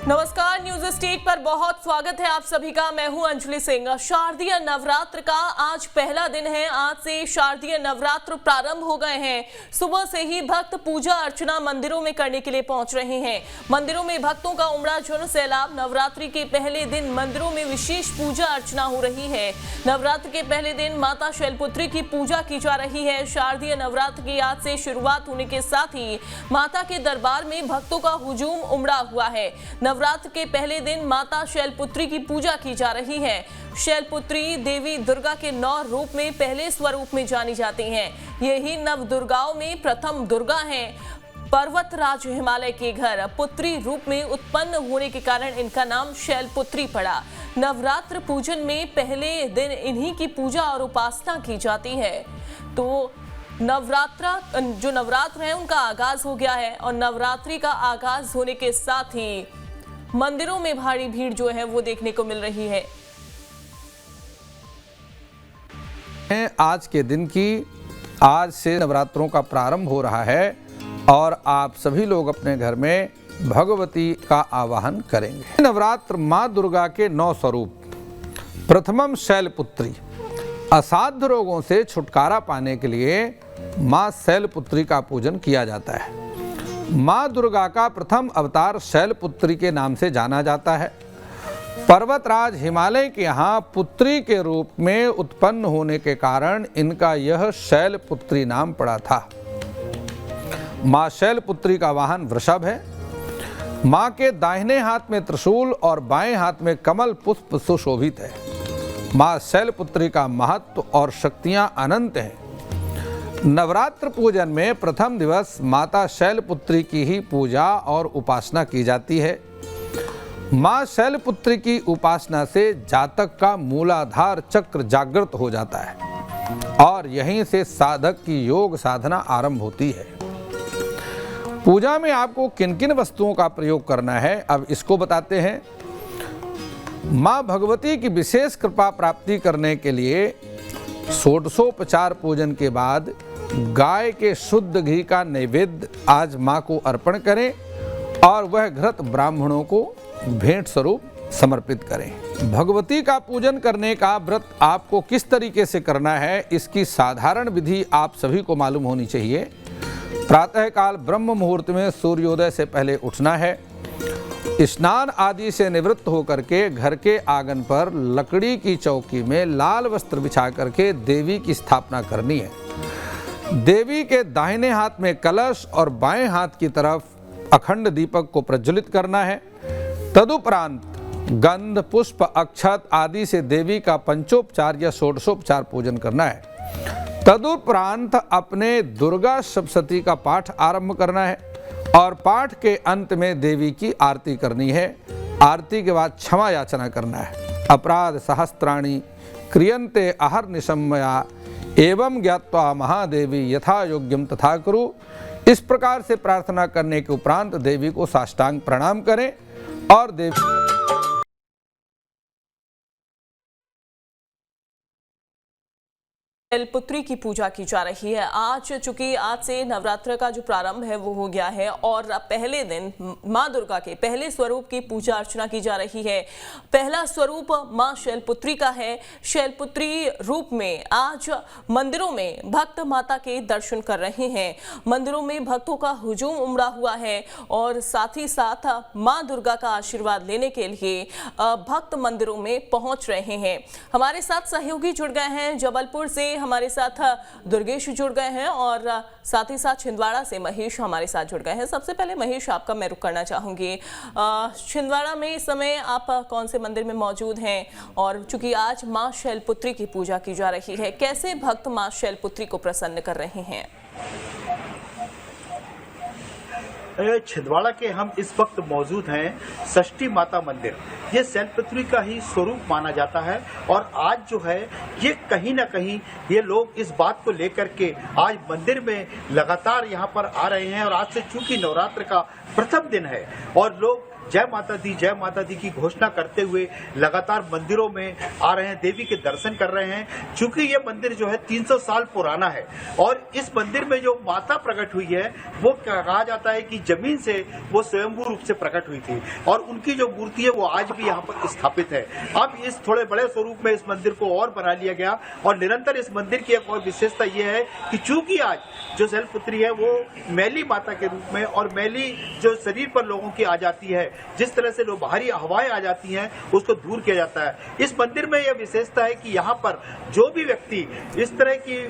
नमस्कार, news state पर बहुत स्वागत है आप सभी का। मैं हूं अंजलि सिंह। शारदीय नवरात्र का आज पहला दिन है। आज से शारदीय नवरात्र प्रारंभ हो गए हैं। सुबह से ही भक्त पूजा अर्चना मंदिरों में करने के लिए पहुंच रहे हैं। मंदिरों में भक्तों का उमड़ा जन सैलाब। नवरात्रि के पहले दिन मंदिरों में विशेष पूजा अर्चना हो रही है। नवरात्र के पहले दिन माता शैलपुत्री की पूजा की जा रही है। शारदीय नवरात्र की आज से शुरुआत होने के साथ ही माता के दरबार में भक्तों का हुजूम उमड़ा हुआ है। नवरात्र के पहले दिन माता शैलपुत्री की पूजा की जा रही है। शैलपुत्री देवी दुर्गा के 9 रूप में पहले स्वरूप में जानी जाती हैं। यही नव दुर्गाओं में प्रथम दुर्गा हैं। पर्वतराज हिमालय के घर पुत्री रूप में उत्पन्न होने के कारण इनका नाम शैलपुत्री पड़ा। नवरात्र पूजन में पहले दिन इन्हीं की पूजा और उपासना की जाती है। तो नवरात्र है उनका आगाज हो गया है और नवरात्रि का आगाज होने के साथ ही मंदिरों में भारी भीड़ जो है वो देखने को मिल रही है। आज के दिन की आज से नवरात्रों का प्रारंभ हो रहा है और आप सभी लोग अपने घर में भगवती का आवाहन करेंगे। नवरात्र माँ दुर्गा के 9 स्वरूप। प्रथमम शैलपुत्री। असाध्य रोगों से छुटकारा पाने के लिए माँ शैलपुत्री का पूजन किया जाता है। माँ दुर्गा का प्रथम अवतार शैलपुत्री के नाम से जाना जाता है। पर्वतराज हिमालय के यहाँ पुत्री के रूप में उत्पन्न होने के कारण इनका यह शैलपुत्री नाम पड़ा था। माँ शैलपुत्री का वाहन वृषभ है। माँ के दाहिने हाथ में त्रिशूल और बाएं हाथ में कमल पुष्प सुशोभित है। माँ शैलपुत्री का महत्व और शक्तियां अनंत हैं। नवरात्र पूजन में प्रथम दिवस माता शैलपुत्री की ही पूजा और उपासना की जाती है। माँ शैलपुत्री की उपासना से जातक का मूलाधार चक्र जागृत हो जाता है और यहीं से साधक की योग साधना आरंभ होती है। पूजा में आपको किन किन वस्तुओं का प्रयोग करना है अब इसको बताते हैं। माँ भगवती की विशेष कृपा प्राप्ति करने के लिए षोडशोपचार पूजन के बाद गाय के शुद्ध घी का नैवेद्य आज माँ को अर्पण करें और वह घृत ब्राह्मणों को भेंट स्वरूप समर्पित करें। भगवती का पूजन करने का व्रत आपको किस तरीके से करना है इसकी साधारण विधि आप सभी को मालूम होनी चाहिए। प्रातःकाल ब्रह्म मुहूर्त में सूर्योदय से पहले उठना है। स्नान आदि से निवृत्त होकर के घर के आंगन पर लकड़ी की चौकी में लाल वस्त्र बिछा करके देवी की स्थापना करनी है। देवी के दाहिने हाथ में कलश और बाएं हाथ की तरफ अखंड दीपक को प्रज्वलित करना है। तदुपरांत गंध पुष्प अक्षत आदि से देवी का पंचोपचार या षोडशोपचार पूजन करना है। तदुपरांत अपने दुर्गा सप्तशती का पाठ आरंभ करना है और पाठ के अंत में देवी की आरती करनी है। आरती के बाद क्षमा याचना करना है। अपराध सहस्त्राणि क्रियन्ते अहर्निशं मया एवं ज्ञात्वा महादेवी यथा योग्यम तथा कुरु। इस प्रकार से प्रार्थना करने के उपरांत देवी को साष्टांग प्रणाम करें और देवी शैलपुत्री की पूजा की जा रही है। चूंकि आज से नवरात्र का जो प्रारंभ है वो हो गया है और पहले दिन माँ दुर्गा के पहले स्वरूप की पूजा अर्चना की जा रही है। पहला स्वरूप माँ शैलपुत्री का है। शैलपुत्री रूप में आज मंदिरों में भक्त माता के दर्शन कर रहे हैं। मंदिरों में भक्तों का हुजूम उमड़ा हुआ है और साथ ही साथ माँ दुर्गा का आशीर्वाद लेने के लिए भक्त मंदिरों में पहुंच रहे हैं। हमारे साथ सहयोगी जुड़ गए हैं। जबलपुर से हमारे साथ दुर्गेश जुड़ गए हैं और साथ ही साथ छिंदवाड़ा से महेश हमारे साथ जुड़ गए हैं। सबसे पहले महेश आपका मैं रुख करना चाहूंगी। छिंदवाड़ा में इस समय आप कौन से मंदिर में मौजूद हैं और चूंकि आज माँ शैलपुत्री की पूजा की जा रही है, कैसे भक्त माँ शैलपुत्री को प्रसन्न कर रहे हैं? छिंदवाड़ा के हम इस वक्त मौजूद हैं षष्ठी माता मंदिर। ये शैलपुत्री का ही स्वरूप माना जाता है और आज जो है ये कहीं ना कहीं ये लोग इस बात को लेकर के आज मंदिर में लगातार यहाँ पर आ रहे हैं और आज से चूंकि नवरात्र का प्रथम दिन है और लोग जय माता दी की घोषणा करते हुए लगातार मंदिरों में आ रहे हैं, देवी के दर्शन कर रहे हैं। चूंकि ये मंदिर जो है 300 साल पुराना है और इस मंदिर में जो माता प्रकट हुई है वो कहा जाता है कि जमीन से वो स्वयंभू रूप से प्रकट हुई थी और उनकी जो मूर्ति है वो आज भी यहाँ पर स्थापित है। अब इस थोड़े बड़े स्वरूप में इस मंदिर को और बना लिया गया और निरंतर इस मंदिर की एक और विशेषता ये है कि चूंकि आज जो शैलपुत्री है वो मैली माता के रूप में और मैली जो शरीर पर लोगों की आ जाती है, जिस तरह से लोग बाहरी हवाएं आ जाती हैं उसको दूर किया जाता है। इस मंदिर में यह विशेषता है कि यहाँ पर जो भी व्यक्ति इस तरह की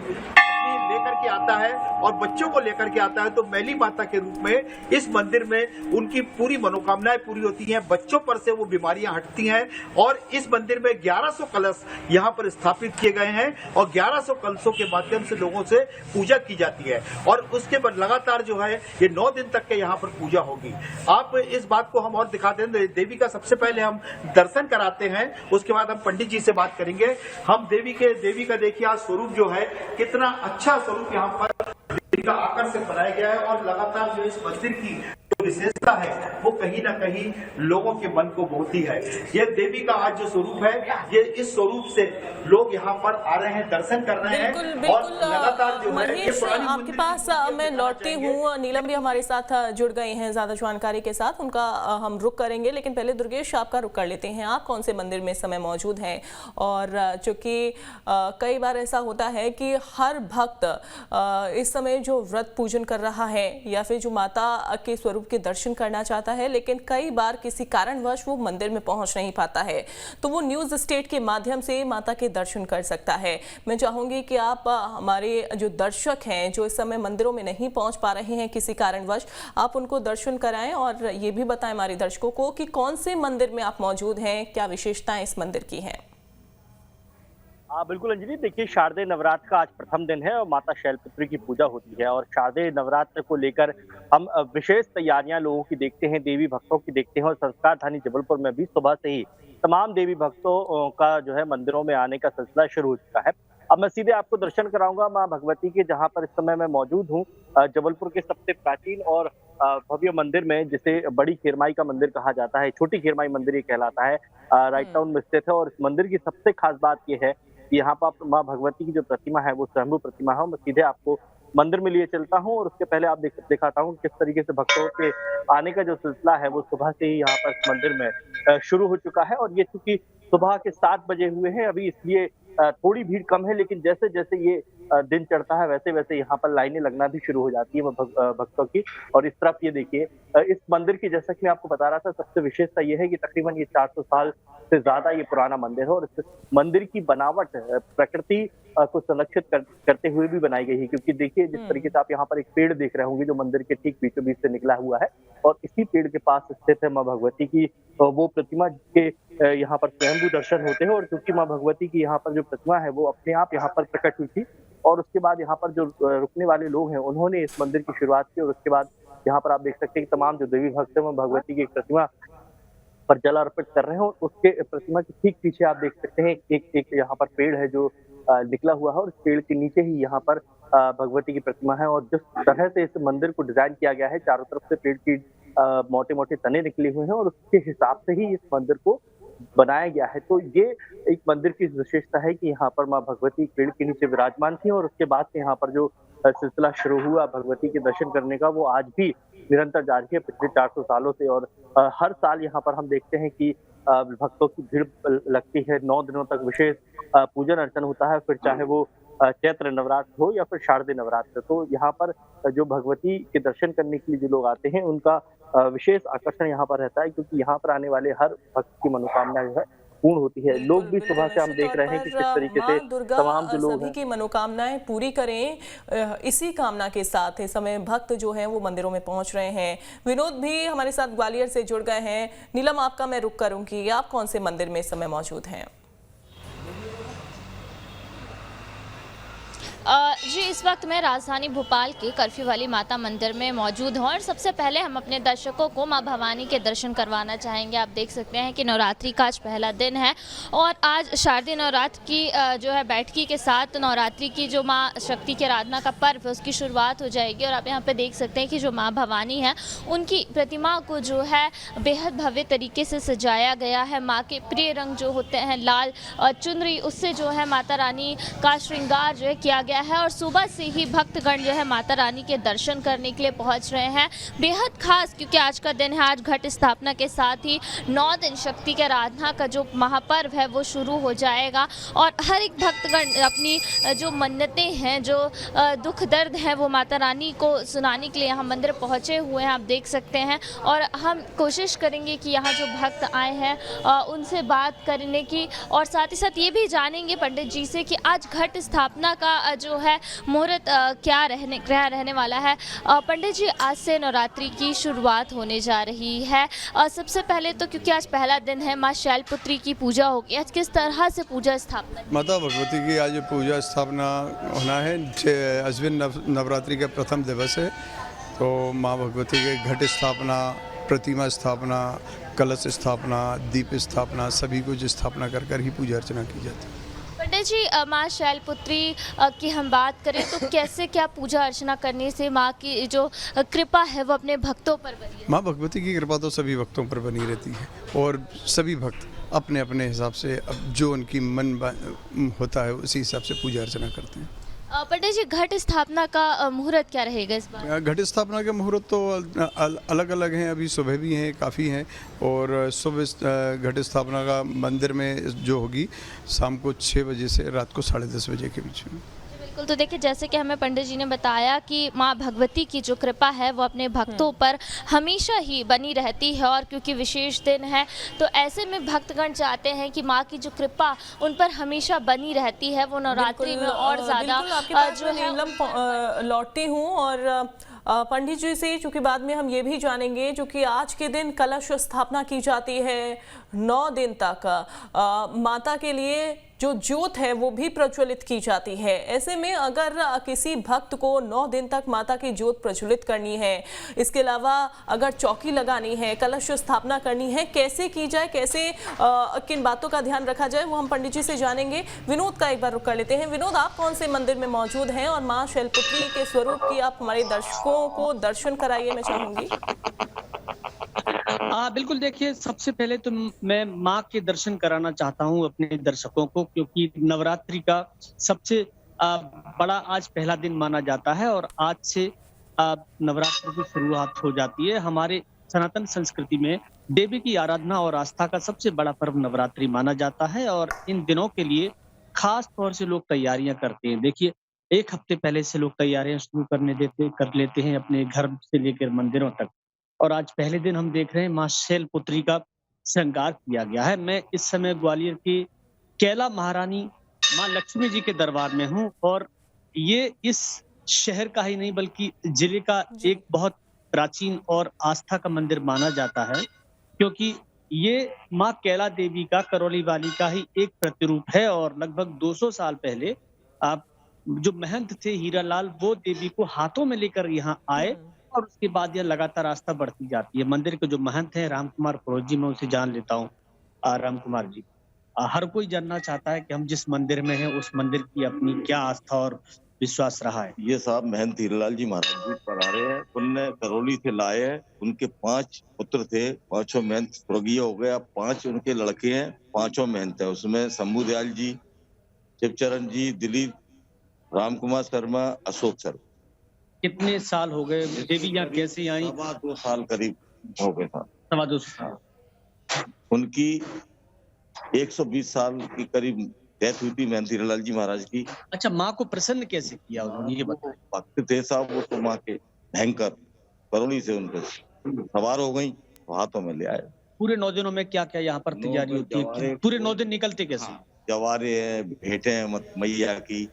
लेकर के आता है और बच्चों को लेकर के आता है तो मैली माता के रूप में इस मंदिर में उनकी पूरी मनोकामनाएं पूरी होती हैं, बच्चों पर से वो बीमारियां हटती हैं और इस मंदिर में 1100 कलश यहाँ पर स्थापित किए गए हैं और 1100 कलशों के माध्यम से लोगों से पूजा की जाती है और उसके बाद लगातार जो है ये 9 दिन तक के यहाँ पर पूजा होगी। आप इस बात को हम और दिखाते हैं, देवी का सबसे पहले हम दर्शन कराते हैं, उसके बाद हम पंडित जी से बात करेंगे। हम देवी का देखिए आज स्वरूप जो है कितना अच्छा स्वरूप यहाँ पर देवी का आकर से बनाया गया है और लगातार जो इस मंदिर की जो विशेषता है वो कहीं ना कहीं लोगों के मन को भाती है। ये देवी का आज जो स्वरूप है ये इस स्वरूप से लोग यहाँ पर आ रहे हैं, दर्शन कर रहे हैं और लगातार जो है ये पुरानी आपके पास मैं लौटती हूँ। नीलम भी हमारे साथ जुड़ गई हैं ज्यादा जानकारी के साथ, उनका हम रुख करेंगे, लेकिन पहले दुर्गेश आपका रुख कर लेते हैं। आप कौन से मंदिर में इस समय मौजूद हैं? और चूंकि कई बार ऐसा होता है कि हर भक्त इस समय जो व्रत पूजन कर रहा है या फिर जो माता के स्वरूप के दर्शन करना चाहता है, लेकिन कई बार किसी कारणवश वो मंदिर में पहुंच नहीं पाता है, तो वो न्यूज़ स्टेट के माध्यम से माता के दर्शन कर सकता है। मैं चाहूंगी कि आप हमारे जो दर्शक हैं जो इस समय मंदिरों में नहीं पहुंच पा रहे हैं किसी कारणवश, आप उनको दर्शन कराएं और ये भी बताएं हमारे दर्शकों को कि कौन से मंदिर में आप मौजूद हैं, क्या विशेषताएं इस मंदिर की हैं। हाँ बिल्कुल अंजलि, देखिए शारदीय नवरात्र का आज प्रथम दिन है और माता शैलपुत्री की पूजा होती है और शारदीय नवरात्र को लेकर हम विशेष तैयारियां लोगों की देखते हैं, देवी भक्तों की देखते हैं और संस्कार धानी जबलपुर में भी सुबह से ही तमाम देवी भक्तों का जो है मंदिरों में आने का सिलसिला शुरू हो चुका है। अब मैं सीधे आपको दर्शन कराऊंगा माँ भगवती के, जहाँ पर इस समय मैं मौजूद हूँ, जबलपुर के सबसे प्राचीन और भव्य मंदिर में, जिसे बड़ी खेरमाई का मंदिर कहा जाता है, छोटी खेरमाई मंदिर ये कहलाता है, राइट टाउन में स्थित है। और इस मंदिर की सबसे खास बात यह है कि यहाँ पर माँ भगवती की जो प्रतिमा है वो स्वयंभू प्रतिमा है। मैं सीधे आपको मंदिर में लिए चलता हूँ और उसके पहले आप दिखाता हूँ किस तरीके से भक्तों के आने का जो सिलसिला है वो सुबह से ही यहाँ पर मंदिर में शुरू हो चुका है। और ये चूंकि सुबह के 7 बजे हुए हैं अभी, इसलिए थोड़ी भीड़ कम है, लेकिन जैसे जैसे ये दिन चढ़ता है वैसे वैसे यहाँ पर लाइनें लगना भी शुरू हो जाती है भक्तों की। और इस तरफ ये देखिए, इस मंदिर की, जैसा कि मैं आपको बता रहा था, सबसे विशेषता ये है कि तकरीबन ये 400 साल से ज्यादा ये पुराना मंदिर है और इस मंदिर की बनावट प्रकृति को संरक्षित करते हुए भी बनाई गई है। क्योंकि देखिए जिस तरीके से आप यहाँ पर एक पेड़ देख रहे होंगे जो मंदिर के ठीक बीचों बीच से निकला हुआ है और इसी पेड़ के पास स्थित है माँ भगवती की वो प्रतिमा, के यहाँ पर स्वयंभू दर्शन होते हैं। और क्योंकि माँ भगवती की यहाँ पर जो प्रतिमा है वो अपने आप यहाँ पर प्रकट हुई थी और उसके बाद यहाँ पर जो रुकने वाले लोग हैं उन्होंने इस मंदिर की शुरुआत की और उसके बाद यहाँ पर आप देख सकते हैं कि तमाम जो देवी भक्त है वो भगवती की प्रतिमा पर जल अर्पित कर रहे हैं। और उसके प्रतिमा के ठीक पीछे आप देख सकते हैं एक यहाँ पर पेड़ है जो निकला हुआ है और इस पेड़ के नीचे ही यहाँ पर भगवती की प्रतिमा है। और जिस तरह से इस मंदिर को डिजाइन किया गया है, चारों तरफ से पेड़ की मोटे मोटे तने निकले हुए हैं और उसके हिसाब से ही इस मंदिर को बनाया गया है। तो ये एक मंदिर की विशेषता है कि यहाँ पर माँ भगवती पेड़ के नीचे विराजमान थी और उसके बाद से यहाँ पर जो सिलसिला शुरू हुआ भगवती के दर्शन करने का वो आज भी निरंतर जारी है पिछले 400 सालों से। और हर साल यहाँ पर हम देखते हैं कि भक्तों की भीड़ लगती है, 9 दिनों तक विशेष पूजन अर्चन होता है, फिर चाहे वो चैत्र नवरात्र हो या फिर शारदीय नवरात्र। तो यहाँ पर जो भगवती के दर्शन करने के लिए जो लोग आते हैं उनका विशेष आकर्षण यहाँ पर रहता है, क्योंकि यहाँ पर आने वाले हर भक्त की मनोकामना जो है पूर्ण होती है। लोग भी सुबह से हम देख रहे हैं कि किस तरीके से तमाम जो लोग सभी की मनोकामनाएं पूरी करें, इसी कामना के साथ इस समय भक्त जो हैं वो मंदिरों में पहुंच रहे हैं। विनोद भी हमारे साथ ग्वालियर से जुड़ गए हैं। नीलम, आपका मैं रुख करूंगी, आप कौन से मंदिर में इस समय मौजूद हैं? जी, इस वक्त मैं राजधानी भोपाल के कर्फ्यू वाली माता मंदिर में मौजूद हूँ और सबसे पहले हम अपने दर्शकों को माँ भवानी के दर्शन करवाना चाहेंगे। आप देख सकते हैं कि नवरात्रि का आज पहला दिन है और आज शारदीय नवरात्र की जो है बैठकी के साथ नवरात्रि की जो माँ शक्ति की आराधना का पर्व है उसकी शुरुआत हो जाएगी। और आप यहाँ पे देख सकते हैं कि जो माँ भवानी है उनकी प्रतिमा को जो है बेहद भव्य तरीके से सजाया गया है। माँ के प्रिय रंग जो होते हैं लाल चुनरी, उससे जो है माता रानी का श्रृंगार जो है किया गया है और सुबह से ही भक्तगण जो है माता रानी के दर्शन करने के लिए पहुंच रहे हैं। बेहद खास क्योंकि आज का दिन है, आज घट स्थापना के साथ ही 9 दिन शक्ति की आराधना का जो महापर्व है वो शुरू हो जाएगा और हर एक भक्तगण अपनी जो मन्नतें हैं, जो दुख दर्द हैं वो माता रानी को सुनाने के लिए यहाँ मंदिर पहुँचे हुए हैं, आप देख सकते हैं। और हम कोशिश करेंगे कि यहाँ जो भक्त आए हैं उनसे बात करने की और साथ ही साथ ये भी जानेंगे पंडित जी से कि आज घट स्थापना का जो है मुहूर्त क्या रहने वाला है। पंडित जी, आज से नवरात्रि की शुरुआत होने जा रही है। सबसे पहले तो क्योंकि आज पहला दिन है, माँ शैलपुत्री की पूजा होगी, आज किस तरह से पूजा स्थापना? माता भगवती की आज पूजा स्थापना होना है। अश्विन नवरात्रि का प्रथम दिवस है, तो माँ भगवती के घट स्थापना, प्रतिमा स्थापना, कलश स्थापना, दीप स्थापना, सभी कुछ स्थापना कर ही पूजा अर्चना की जाती है। पंडित जी, माँ शैलपुत्री की हम बात करें तो कैसे क्या पूजा अर्चना करने से माँ की जो कृपा है वो अपने भक्तों पर बनी है? माँ भगवती की कृपा तो सभी भक्तों पर बनी रहती है और सभी भक्त अपने अपने हिसाब से अब जो उनकी मन होता है उसी हिसाब से पूजा अर्चना करते हैं। पंडित जी, घट स्थापना का मुहूर्त क्या रहेगा इस बार? घट स्थापना के मुहूर्त तो अलग अलग हैं, अभी सुबह भी हैं, काफ़ी हैं और सुबह घट स्थापना का मंदिर में जो होगी शाम को 6 बजे से रात को 10:30 बजे के बीच में। बिल्कुल, तो देखिए जैसे कि हमें पंडित जी ने बताया कि माँ भगवती की जो कृपा है वो अपने भक्तों पर हमेशा ही बनी रहती है और क्योंकि विशेष दिन है तो ऐसे में भक्तगण चाहते हैं कि माँ की जो कृपा उन पर हमेशा बनी रहती है, वो नवरात्रि में और ज़्यादा जो है लौटती हूँ और पंडित जी से, चूंकि बाद में हम ये भी जानेंगे जो कि आज के दिन कलश स्थापना की जाती है 9 दिन तक माता के लिए जो ज्योत है वो भी प्रज्वलित की जाती है। ऐसे में अगर किसी भक्त को 9 दिन तक माता की ज्योत प्रज्वलित करनी है, इसके अलावा अगर चौकी लगानी है, कलश स्थापना करनी है, कैसे की जाए, कैसे किन बातों का ध्यान रखा जाए, वो हम पंडित जी से जानेंगे। विनोद का एक बार रुख कर लेते हैं। विनोद, आप कौन से मंदिर में मौजूद हैं और माँ शैलपुत्री के स्वरूप की आप हमारे दर्शकों को दर्शन कराइए, मैं चाहूंगी। बिल्कुल, देखिए सबसे पहले तो मैं माँ के दर्शन कराना चाहता हूँ अपने दर्शकों को, क्योंकि नवरात्रि का सबसे बड़ा आज पहला दिन माना जाता है और आज से नवरात्रि की शुरुआत हो जाती है। हमारे सनातन संस्कृति में देवी की आराधना और आस्था का सबसे बड़ा पर्व नवरात्रि माना जाता है और इन दिनों के लिए खास तौर से लोग तैयारियां करते हैं। देखिए, 1 हफ्ते पहले से लोग तैयारियां शुरू कर लेते हैं अपने घर से लेकर मंदिरों तक और आज पहले दिन हम देख रहे हैं माँ शैलपुत्री का श्रृंगार किया गया है। मैं इस समय ग्वालियर की कैला महारानी माँ लक्ष्मी जी के दरबार में हूँ और ये इस शहर का ही नहीं बल्कि जिले का एक बहुत प्राचीन और आस्था का मंदिर माना जाता है, क्योंकि ये माँ कैला देवी का, करौली वाली का ही एक प्रतिरूप है और लगभग 200 साल पहले आप जो महंत थे हीरालाल, वो देवी को हाथों में लेकर यहाँ आए और उसके बाद यह लगातार आस्था बढ़ती जाती है। मंदिर के जो महंत हैं राम कुमार फरोज जी, मैं उनसे जान लेता हूँ। राम कुमार जी, हर कोई जानना चाहता है कि हम जिस मंदिर में हैं उस मंदिर की अपनी क्या आस्था और विश्वास रहा है। ये साहब महंत हीरालाल जी महाराज जी पढ़ा रहे हैं, उनने करौली से लाए हैं। उनके 5 पुत्र थे, 5 महंत स्वर्गीय हो गए, अब 5 उनके लड़के हैं, 5 महंत है। उसमें शंभू दयाल जी, शिवचरण जी, दिलीप, राम कुमार शर्मा, अशोक शर्मा। कितने साल हो गए देवी यहाँ कैसे आई? 2 साल करीब हो गए था। 2.25 साल। उनकी 120 साल की करीब डेथ हुई थी महंत हीरालाल जी महाराज की। अच्छा, माँ को प्रसन्न कैसे किया उन्होंने, ये बताइए। भक्त थे साहब वो तो माँ के भयंकर, करौली से उनके सवार हो गई, हाथों में ले आए। पूरे 9 दिनों में क्या क्या यहाँ पर तैयारी होती है? पूरे 9 दिन निकलते कैसे? जवारे हैं, भेंटे हैं मैया की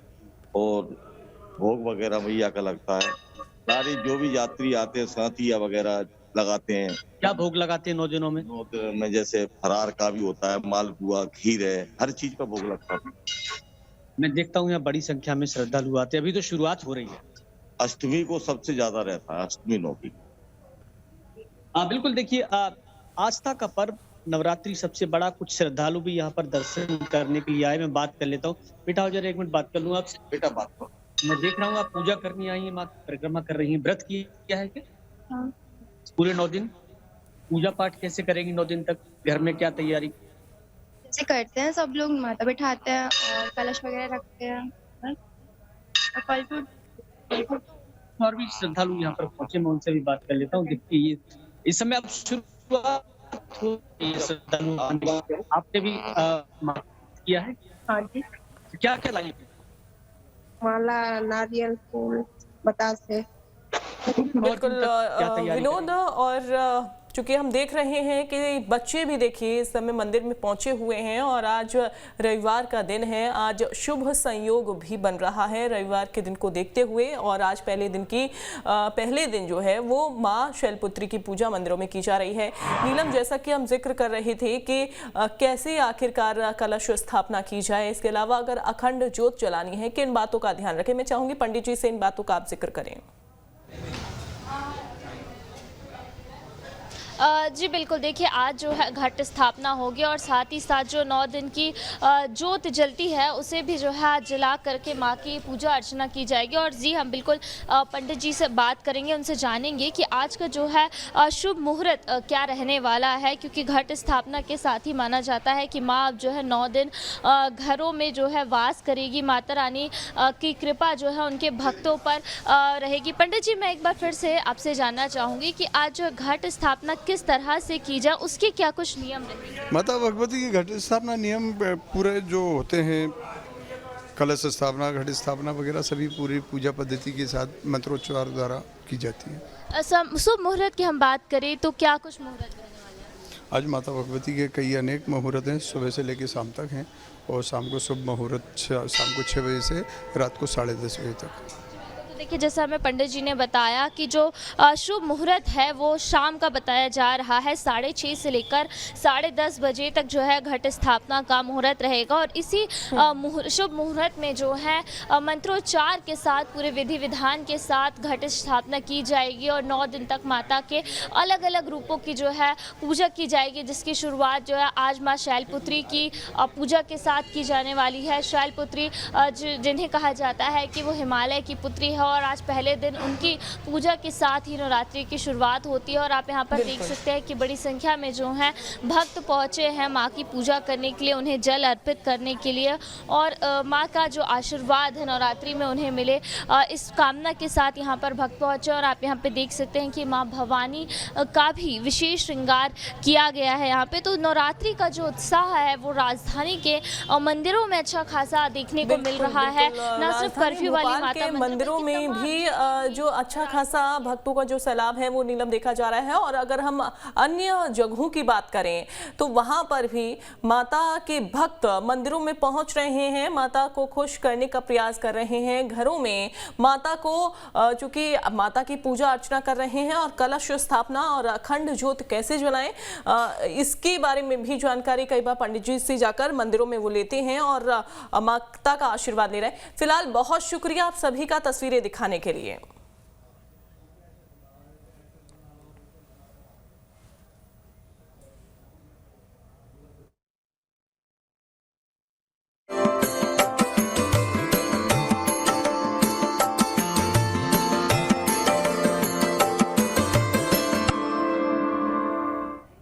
और भोग वगैरह मैया का लगता है। सारे जो भी यात्री आते हैं साथिया वगैरह लगाते हैं। क्या भोग लगाते हैं 9 दिनों में? 9 दिनों में जैसे फरार का भी होता है, मालपुआ, खीर है, हर चीज का भोग लगता है। मैं देखता हूँ यहाँ बड़ी संख्या में श्रद्धालु आते हैं। अभी तो शुरुआत हो रही है। अष्टमी को सबसे ज्यादा रहता है, अष्टमी नौमी। बिल्कुल, देखिए आस्था का पर्व नवरात्रि सबसे बड़ा, कुछ श्रद्धालु भी यहाँ पर दर्शन करने के लिए आए। मैं बात कर लेता हूँ। बेटा जरा एक मिनट बात कर लूँ आपसे। बेटा बात करो। मैं देख रहा हूँ आप पूजा करनी आई हैं, माँ परिक्रमा कर रही हैं, व्रत किया है क्या? हाँ। पूरे 9 दिन पूजा पाठ कैसे करेंगी? 9 दिन तक घर में क्या तैयारी? जैसे करते हैं सब लोग, माता बिठाते हैं और कलश वगैरह रखते हैं और फल फ्रूट। और भी श्रद्धालु यहाँ पर पहुंचे, मैं उनसे भी बात कर लेता हूँ। देखिए ये इस समय अब शुरुआत हो रही है श्रद्धालु। आपने भी किया है? हाँ जी। क्या क्या लाए? माला, नारियल, फूल, बतासे। बिल्कुल विनोद, और चूंकि हम देख रहे हैं कि बच्चे भी देखिए इस समय मंदिर में पहुंचे हुए हैं और आज रविवार का दिन है, आज शुभ संयोग भी बन रहा है रविवार के दिन को देखते हुए। और आज पहले दिन जो है वो माँ शैलपुत्री की पूजा मंदिरों में की जा रही है। नीलम, जैसा कि हम जिक्र कर रहे थे कि कैसे आखिरकार कलश स्थापना की जाए, इसके अलावा अगर अखंड ज्योत जलानी है, किन बातों का ध्यान रखें, मैं चाहूंगी पंडित जी से इन बातों का आप जिक्र करें। जी बिल्कुल, देखिए आज जो है घट स्थापना होगी और साथ ही साथ जो 9 दिन की ज्योत जलती है उसे भी जो है आज जला करके माँ की पूजा अर्चना की जाएगी। और जी हम बिल्कुल पंडित जी से बात करेंगे, उनसे जानेंगे कि आज का जो है शुभ मुहूर्त क्या रहने वाला है, क्योंकि घट स्थापना के साथ ही माना जाता है कि माँ अब जो है 9 दिन घरों में जो है वास करेगी। माता रानी की कृपा जो है उनके भक्तों पर रहेगी। पंडित जी, मैं एक बार फिर से आपसे जानना चाहूँगी कि आज घट स्थापना किस तरह से की जाए, उसके क्या कुछ नियम रहेंगे? माता भगवती की घट स्थापना नियम पूरे जो होते हैं, कलश स्थापना, घट स्थापना वगैरह सभी पूरी पूजा पद्धति के साथ मंत्रोच्चार द्वारा की जाती है। शुभ मुहूर्त की हम बात करें तो क्या कुछ मुहूर्त रहने वाले हैं? आज माता भगवती के कई अनेक मुहूर्त हैं, सुबह से लेकर शाम तक हैं और शाम को शुभ मुहूर्त शाम को 6 बजे से रात को 10:30 बजे तक। देखिए जैसा हमें पंडित जी ने बताया कि जो शुभ मुहूर्त है वो शाम का बताया जा रहा है, 6:30 से लेकर 10:30 बजे तक जो है घट स्थापना का मुहूर्त रहेगा। और इसी शुभ मुहूर्त में जो है मंत्रोच्चार के साथ, पूरे विधि विधान के साथ घट स्थापना की जाएगी और 9 दिन तक माता के अलग अलग रूपों की जो है पूजा की जाएगी, जिसकी शुरुआत जो है आज माँ शैलपुत्री की पूजा के साथ की जाने वाली है। शैलपुत्री जिन्हें कहा जाता है कि वो हिमालय की पुत्री है और आज पहले दिन उनकी पूजा के साथ ही नवरात्रि की शुरुआत होती है। और आप यहाँ पर देख सकते हैं कि बड़ी संख्या में जो हैं भक्त पहुँचे हैं माँ की पूजा करने के लिए, उन्हें जल अर्पित करने के लिए और माँ का जो आशीर्वाद है नवरात्रि में उन्हें मिले, इस कामना के साथ यहाँ पर भक्त पहुँचे। और आप यहाँ पे देख सकते हैं कि माँ भवानी का भी विशेष श्रृंगार किया गया है यहाँ पे। तो नवरात्रि का जो उत्साह है वो राजधानी के मंदिरों में अच्छा खासा देखने को मिल रहा है। न सिर्फ कर्फ्यू वाली माता मंदिरों में भी जो अच्छा खासा भक्तों का जो सैलाब है वो नीलम देखा जा रहा है। और अगर हम अन्य जगहों की बात करें तो वहां पर भी माता के भक्त मंदिरों में पहुंच रहे हैं, माता को खुश करने का प्रयास कर रहे हैं, घरों में माता को चूंकि माता की पूजा अर्चना कर रहे हैं और कलश स्थापना और अखंड ज्योत कैसे जलाएं इसके बारे में भी जानकारी कई बार पंडित जी से जाकर मंदिरों में वो लेते हैं और माता का आशीर्वाद ले रहे हैं। फिलहाल बहुत शुक्रिया आप सभी का तस्वीरें दिखाने के लिए।